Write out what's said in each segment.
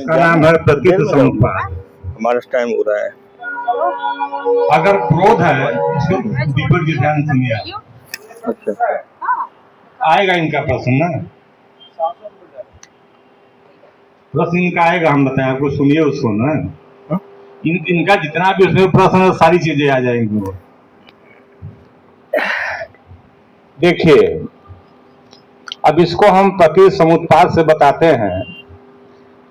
इसका नाम है प्रकृति समुत्पाद। हमारा टाइम हो रहा है। अगर क्रोध है इसको दीपक जी ध्यान सुनिए। अच्छा, आएगा इनका प्रश्न ना, प्रश्न इनका आएगा, हम बताएं आपको, सुनिए उसको ना। इनका जितना भी उसमें प्रश्न है सारी चीजें आ जाएंगी। देखिए, अब इसको हम प्रकृति समुत्पाद से बताते हैं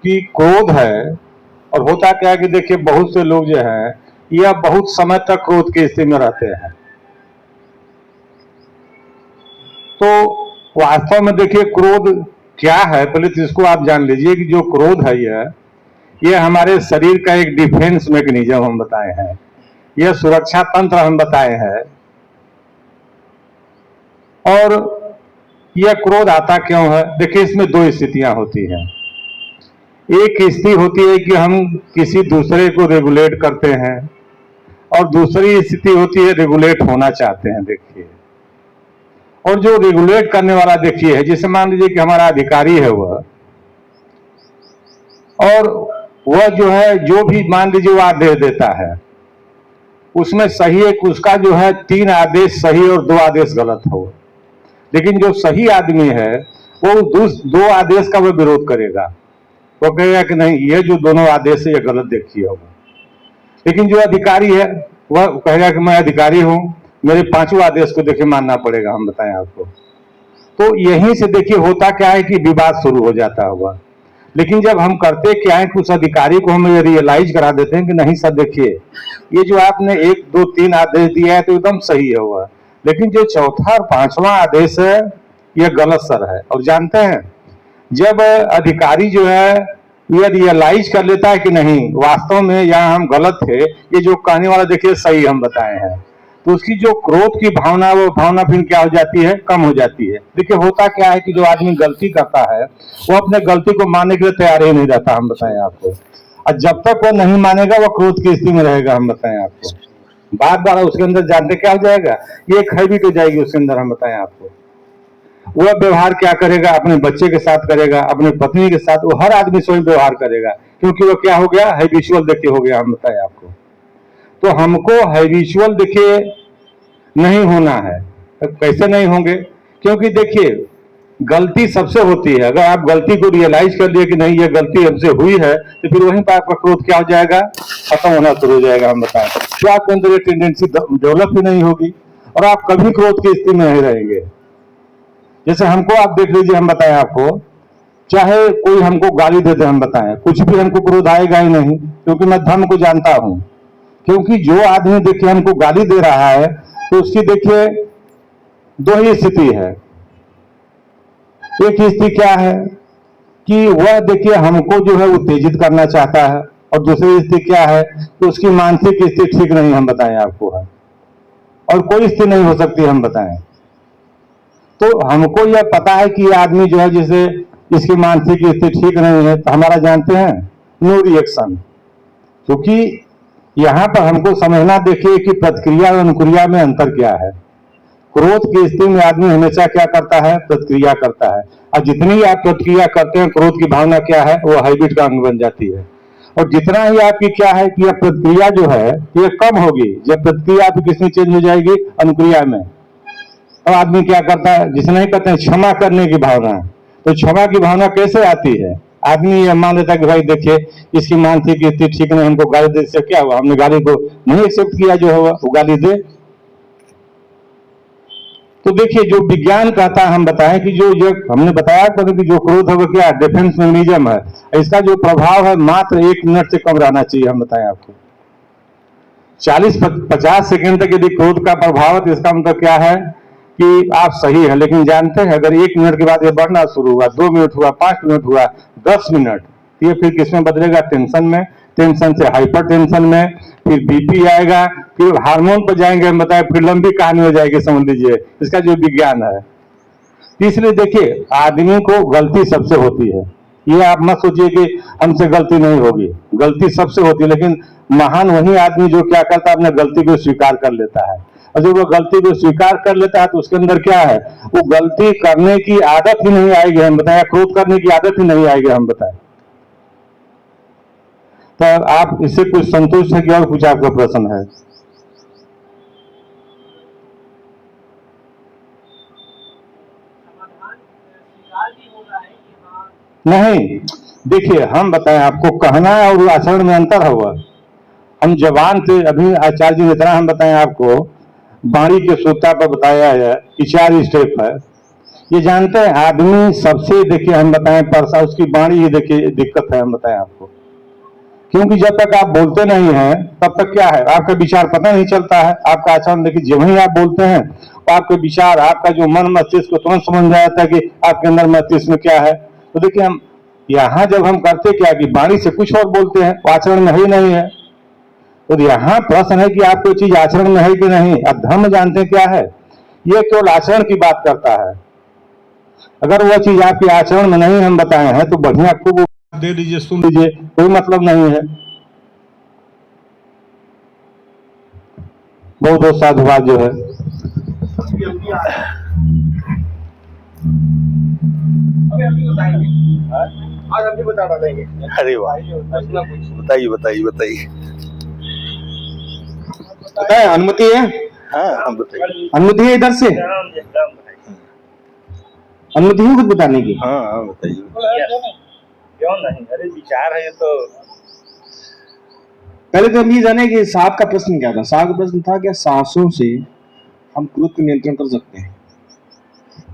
कि क्रोध है। और होता क्या है कि देखिए बहुत से लोग जो है यह बहुत समय तक क्रोध की स्थिति में रहते हैं। तो वास्तव में देखिए क्रोध क्या है, पहले तो इसको आप जान लीजिए कि जो क्रोध है यह हमारे शरीर का एक डिफेंस मैकेनिज्म हम बताए हैं, यह सुरक्षा तंत्र हम बताए हैं। और यह क्रोध आता क्यों है? देखिए इसमें दो स्थितियां होती हैं। एक स्थिति होती है कि हम किसी दूसरे को रेगुलेट करते हैं, और दूसरी स्थिति होती है रेगुलेट होना चाहते हैं। देखिए, और जो रेगुलेट करने वाला देखिए है, जैसे मान लीजिए कि हमारा अधिकारी है वह, और वह जो है जो भी मान लीजिए वो आदेश देता है, उसमें सही एक उसका जो है 3 आदेश सही और 2 आदेश गलत हो। लेकिन जो सही आदमी है वो 2 आदेश का वह विरोध करेगा, वो कहेगा कि नहीं ये जो दोनों आदेश है ये गलत देखिए होगा। लेकिन जो अधिकारी है वह कहेगा कि मैं अधिकारी हूं, मेरे 5वां आदेश को देखिए मानना पड़ेगा। हम बताएं आपको, तो यहीं से देखिए होता क्या है कि विवाद शुरू हो जाता होगा। लेकिन जब हम करते क्या है कि उस अधिकारी को हम रियलाइज करा देते हैं कि नहीं सर देखिए ये जो आपने 1, 2, 3 आदेश दिया है तो एकदम सही है हुआ, लेकिन जो 4था और 5वां आदेश है यह गलत सर है। और जानते हैं जब अधिकारी जो है यह रियलाइज कर लेता है कि नहीं वास्तव में यहाँ हम गलत थे, ये जो कहने वाला देखिए सही हम बताए हैं, तो उसकी जो क्रोध की भावना वो भावना फिर क्या हो जाती है, कम हो जाती है। देखिए होता क्या है कि जो आदमी गलती करता है वो अपने गलती को मानने के लिए तैयार ही नहीं रहता। हम बताएं आपको, और जब तक वो नहीं मानेगा वो क्रोध की स्थिति में रहेगा। हम बताएं आपको, बार बार उसके अंदर जानते क्या हो जाएगा, ये एक हैबिट हो जाएगी उसके अंदर। हम बताएं आपको, वह व्यवहार क्या करेगा, अपने बच्चे के साथ करेगा, अपनी पत्नी के साथ, वो हर आदमी से व्यवहार करेगा, क्योंकि वो क्या हो गया, हैबिचुअल देखिए हो गया। हम बताएं आपको, तो हमको हैबिचुअल देखिए नहीं होना है। कैसे नहीं होंगे? क्योंकि देखिए गलती सबसे होती है। अगर आप गलती को रियलाइज कर लिए कि नहीं ये गलती हमसे हुई है, तो फिर वहीं पर आपका क्रोध क्या हो जाएगा, खत्म होना शुरू हो जाएगा। हम बताएं तो आपके अंदर ये टेंडेंसी डेवलप ही नहीं होगी और आप कभी क्रोध की स्थिति में नहीं रहेंगे। जैसे हमको आप देख लीजिए, हम बताएं आपको, चाहे कोई हमको गाली दे दे, हम बताएं कुछ भी हमको क्रोध आएगा ही नहीं, क्योंकि मैं धर्म को जानता हूं। क्योंकि जो आदमी देखिए हमको गाली दे रहा है तो उसकी देखिए 2 ही स्थिति है। एक स्थिति क्या है कि वह देखिए हमको जो है उत्तेजित करना चाहता है, और दूसरी स्थिति क्या है कि उसकी मानसिक स्थिति ठीक नहीं, हम बताएं आपको है, और कोई स्थिति नहीं हो सकती। हम बताएं तो हमको यह पता है कि यह आदमी जो है जिसे इसकी मानसिक स्थिति ठीक नहीं है, तो हमारा जानते हैं नो रिएक्शन। क्योंकि यहां पर हमको समझना देखिए कि प्रतिक्रिया और अनुक्रिया में अंतर क्या है। क्रोध की स्थिति में आदमी हमेशा क्या करता है, प्रतिक्रिया करता है, और जितनी आप प्रतिक्रिया करते हैं क्रोध की भावना क्या है, वो हैबिट का अंग बन जाती है। और जितना ही आपकी क्या है कि यह प्रतिक्रिया जो है ये कम होगी, जब प्रतिक्रिया आपकी किसमें चेंज हो जाएगी, अनुक्रिया में। और आदमी क्या करता है, जिसने कहते हैं क्षमा करने की भावना, तो क्षमा की भावना कैसे आती है? आदमी ये मान लेता है कि भाई देखिए इसकी मानसिक स्थिति ठीक नहीं, हमको गाली दे से क्या हुआ, हमने गाली को नहीं एक्सेप्ट किया, जो होगा वो गाली दे। तो देखिए जो विज्ञान कहता है, हम बताएं कि जो ये हमने बताया कि जो क्रोध है वो क्या डिफेंस मैकेनिज्म है, इसका जो प्रभाव है मात्र 1 मिनट से कम रहना चाहिए। हम बताएं आपको 40-50 सेकेंड तक यदि क्रोध का प्रभाव है तो इसका मतलब क्या है कि आप सही है। लेकिन जानते हैं अगर 1 मिनट के बाद ये बढ़ना शुरू हुआ, 2 मिनट हुआ, 5 मिनट हुआ, 10 मिनट, ये फिर किसमें बदलेगा, टेंशन में, टेंशन से हाइपर टेंशन में, फिर बीपी आएगा, फिर हार्मोन पर जाएंगे। हम बताए फिर लंबी कहानी हो जाएगी, समझ लीजिए इसका जो विज्ञान है। इसलिए देखिए आदमी को गलती सबसे होती है, ये आप मत सोचिए कि हमसे गलती नहीं होगी, गलती सबसे होती है। लेकिन महान वही आदमी जो क्या करता है, अपने गलती को स्वीकार कर लेता है। और जब वो गलती को स्वीकार कर लेता है तो उसके अंदर क्या है, वो गलती करने की आदत ही नहीं आएगी। हम बताया क्रोध करने की आदत ही नहीं आएगी। हम बताए तो आप इससे कुछ संतुष्ट है कि और कुछ आपका प्रश्न है? नहीं, देखिए हम बताएं, आपको कहना और आचरण में अंतर होगा। हम जवान थे, अभी आचार्य जी ने इतना हम बताएं आपको, बाणी के सूत्रता पर बताया है कि 4 स्टेप है। ये जानते हैं आदमी सबसे, देखिए हम बताएं, परसा उसकी बाणी ही देखिए दिक्कत है, हम बताएं आपको। क्योंकि जब तक आप बोलते नहीं हैं तब तक क्या है, आपका विचार पता नहीं चलता है, आपका आचरण देखिए जब ही आप बोलते हैं तो आपके विचार, आपका जो मन मस्तिष्क को तुरंत समझ में आता है कि आपके अंदर मस्तिष्क में क्या है। तो देखिए हम यहाँ जब हम करते क्या कि वाणी से कुछ और बोलते हैं, वो आचरण में ही नहीं है। तो यहाँ प्रश्न है कि आपको चीज आचरण में है कि नहीं। अब धर्म जानते हैं क्या है, ये केवल आचरण की बात करता है। अगर वो चीज आपके आचरण में नहीं हम बताए हैं तो बढ़िया खूब दे दीजिए, सुन लीजिए, कोई मतलब नहीं है। बहुत बहुत साधुवाद जो है। आज हम भी बता देंगे। अरे वाह, बताइए बताइए बताइए। बताए अनुमति है? हाँ हम बताइए। अनुमति है इधर से? अनुमति है कुछ बताने की? हाँ हाँ बताइए। क्यों नहीं, अरे विचार है ये तो। पहले तो हम ये जाने कि साहब का प्रश्न क्या था। साहब का प्रश्न था कि सांसों से हम क्रोध को नियंत्रण कर सकते हैं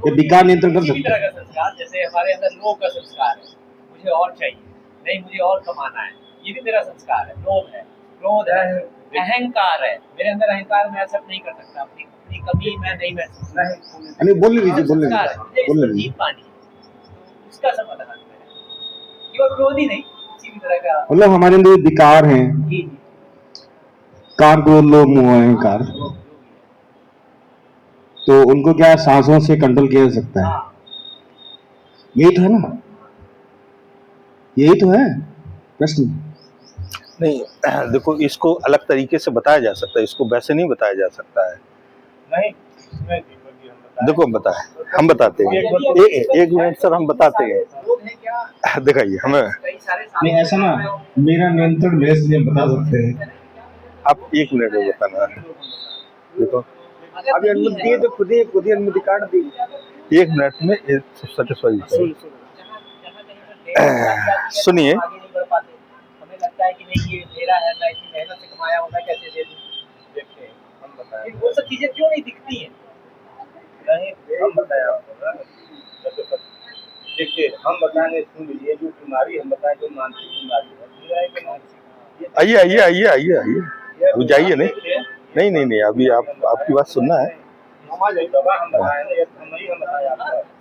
या विकार नियंत्रण कर सकते हैं। संस्कार, जैसे हमारे अंदर लोभ का संस्कार है, मुझे और चाहिए, नहीं मुझे और कमाना है, ये भी मेरा संस्कार है। लोभ है, क्रोध है, अहंकार है, मेरे अंदर अहंकार मैं एक्सेप्ट नहीं कर सकता, अपनी कमी मैं नहीं महसूस करता। बोल लीजिए उसका समाधान है केवल क्रोध ही नहीं, किसी भी तरह का। मतलब हमारे अंदर विकार हैं, काम, क्रोध, लोभ, मोह, अहंकार, तो उनको क्या सांसों से कंट्रोल किया जा सकता है? यही तो है ना, यही तो है प्रश्न। नहीं देखो, इसको अलग तरीके से बताया जा सकता है, इसको वैसे नहीं बताया जा सकता है। नहीं देखो बताए, हम बताते हैं। एक मिनट सर, हम बताते हैं। दिखाइए हमें। नहीं ऐसा ना, मेरा नियंत्रण में इसलिए बता सकते हैं। आप 1 मिनट में बताना। देखो अभी अनुमति दिए तो खुद ही अनुमति काट दी। 1 मिनट में सेटिस्फाई। सुनिए, हमें लगता है कि नहीं ये मेरा है, मैं इतनी मेहनत से कमाया हूँ, मैं कैसे दे दूँ। देखिए हम बताएं, वो सब चीजें क्यों नहीं दिखती हैं? नहीं हम बताएं आपको ना, देखिए हम बताएंगे, सुन लीजिए, जो बीमारी हम बताएं, जो मानसिक बीमारी है, आइए आइए आइए आइए आइए, अभी जाइए। नहीं नहीं नहीं, अभी आपकी बात सुनना है।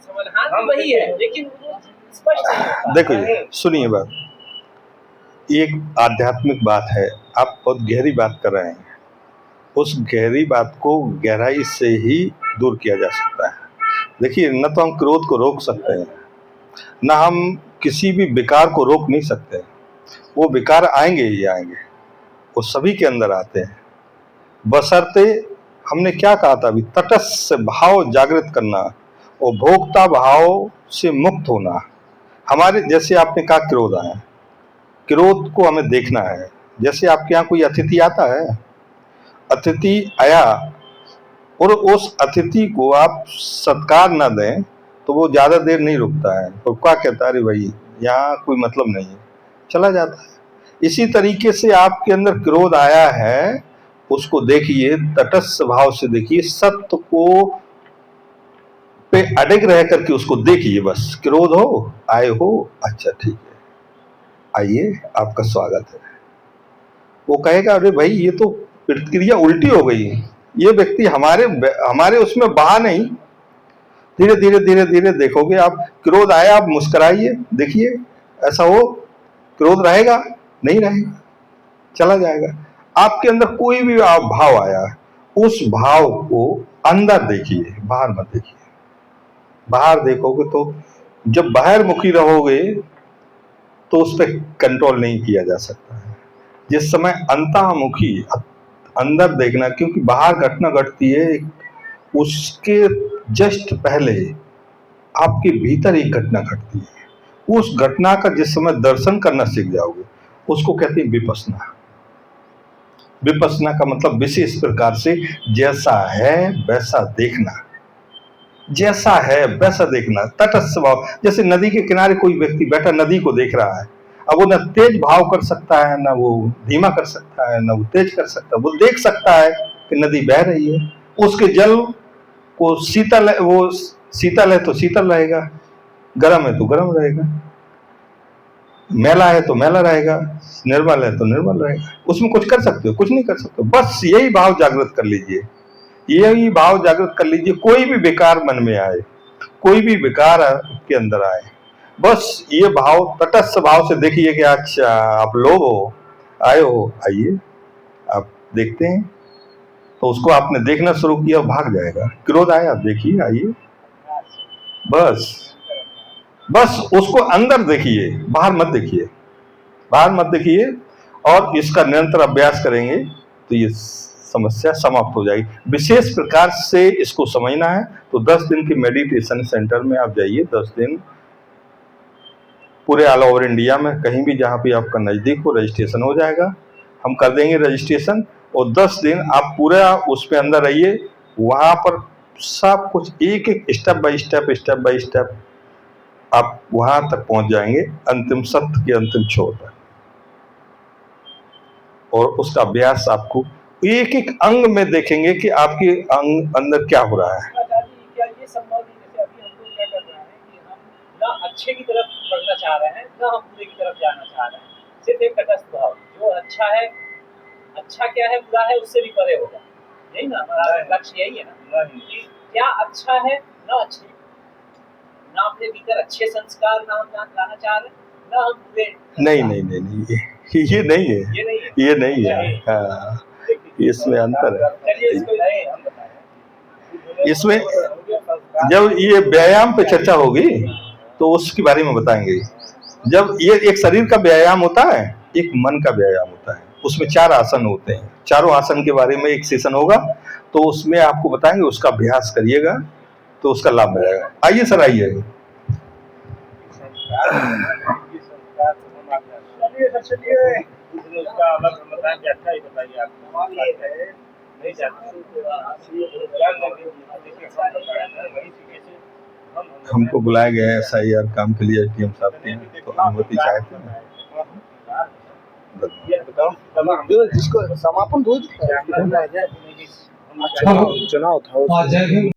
समाधान वही है, लेकिन स्पष्ट। देखो सुनिए, बात एक आध्यात्मिक बात है, आप बहुत गहरी बात कर रहे हैं। उस गहरी बात को गहराई से ही दूर किया जा सकता है। देखिए, न तो हम क्रोध को रोक सकते हैं, न हम किसी भी विकार को रोक नहीं सकते। वो विकार आएंगे ही आएंगे, वो सभी के अंदर आते हैं, बशर्ते हमने क्या कहा था अभी, तटस्थ भाव जागृत करना और भोक्ता भाव से मुक्त होना। हमारे जैसे आपने कहा क्रोध आया, क्रोध को हमें देखना है। जैसे आपके यहाँ कोई अतिथि आता है, अतिथि आया और उस अतिथि को आप सत्कार न दें तो वो ज़्यादा देर नहीं रुकता है, तो क्या कहता है, अरे भाई यहाँ कोई मतलब नहीं है, चला जाता है। इसी तरीके से आपके अंदर क्रोध आया है, उसको देखिए, तटस्थ भाव से देखिए, सत्य को पे अड़िग रह करके उसको देखिए। बस क्रोध हो, आए हो, अच्छा ठीक है, आइए, आपका स्वागत है। वो कहेगा, अरे भाई ये तो प्रतिक्रिया उल्टी हो गई, ये व्यक्ति हमारे उसमें बहा नहीं। धीरे धीरे धीरे धीरे देखोगे आप, क्रोध आया, आप मुस्कुराइए, देखिए ऐसा हो, क्रोध रहेगा नहीं रहेगा, चला जाएगा। आपके अंदर कोई भी भाव आया, उस भाव को अंदर देखिए, बाहर मत देखिए। बाहर देखोगे तो जब बाहर मुखी रहोगे तो उस पर कंट्रोल नहीं किया जा सकता है। जिस समय अंतर्मुखी अंदर देखना, क्योंकि बाहर घटना घटती है, उसके जस्ट पहले आपके भीतर एक घटना घटती है। उस घटना का जिस समय दर्शन करना सीख जाओगे, उसको कहते हैं विपश्यना। विपश्यना का मतलब विशेष प्रकार से जैसा है वैसा देखना, जैसा है वैसा देखना, तटस्थ स्वभाव। जैसे नदी के किनारे कोई व्यक्ति बैठा नदी को देख रहा है, अब वो न तेज भाव कर सकता है, ना वो धीमा कर सकता है, ना वो तेज कर सकता है, वो देख सकता है कि नदी बह रही है। उसके जल को शीतल है, वो शीतल है तो शीतल रहेगा, गर्म है तो गर्म रहेगा, मैला है तो मैला रहेगा, निर्मल है तो निर्मल रहेगा। उसमें कुछ कर सकते हो? कुछ नहीं कर सकते हो। बस यही भाव जागृत कर लीजिए, यही भाव जागृत कर लीजिए। कोई भी विकार मन में आए, कोई भी विकार के अंदर आए, बस ये भाव तटस्थ भाव से देखिए कि अच्छा आप लोग हो, आए हो, आइए आप देखते हैं। तो उसको आपने देखना शुरू किया, भाग जाएगा। क्रोध आया, देखिए, आइए, बस बस उसको अंदर देखिए, बाहर मत देखिए, बाहर मत देखिए। और इसका निरंतर अभ्यास करेंगे तो ये समस्या समाप्त हो जाएगी। विशेष प्रकार से इसको समझना है तो 10 दिन के मेडिटेशन सेंटर में आप जाइए। 10 दिन पूरे ऑल ओवर इंडिया में कहीं भी जहाँ भी आपका नज़दीक हो रजिस्ट्रेशन हो जाएगा, हम कर देंगे रजिस्ट्रेशन। और 10 दिन आप पूरा उस पे अंदर रहिए, वहाँ पर सब कुछ एक एक स्टेप बाय स्टेप आप वहाँ तक पहुँच जाएंगे, अंतिम सत्य के अंतिम छोर पर। और उसका अभ्यास आपको एक एक अंग में देखेंगे कि आपके अंग अंदर क्या हो रहा है। क्या ये संभव नहीं? जैसे अभी हम लोग क्या कर रहे हैं कि हम ना अच्छे की तरफ बढ़ना चाह रहे हैं, ना हम बुरे की तरफ जाना चाह रहे हैं। सिर्फ एक तटस्थ भाव, जो अच्छा है, अच्छा क्या है, बुरा है, उससे भी परे होगा। यही ना हमारा लक्ष्य, यही है ना कि क्या अच्छा है, ना अच्छे, ना अपने भीतर अच्छे संस्कार ना हम लाना चाह रहे हैं, ना हम बुरे। नहीं, ये नहीं है, ये नहीं है। हाँ, इसमें अंतर है। चलिए इसको हम बताएं। इसमें जब ये व्यायाम पे चर्चा होगी तो उसके बारे में बताएंगे। जब ये एक शरीर का व्यायाम होता है, एक मन का व्यायाम होता है, उसमें 4 आसन होते हैं। चारों आसन के बारे में एक सेशन होगा, तो उसमें आपको बताएंगे, उसका अभ्यास करिएगा तो उसका लाभ मिलेगा। आइए सर, आइए। उसका अलग बताएं कि अच्छा ही बताइए आप। नहीं हमको बुलाया गया है SIR काम के लिए SDM साहब के, तो अनुमति चाहते हैं। इसको समापन चुनाव था।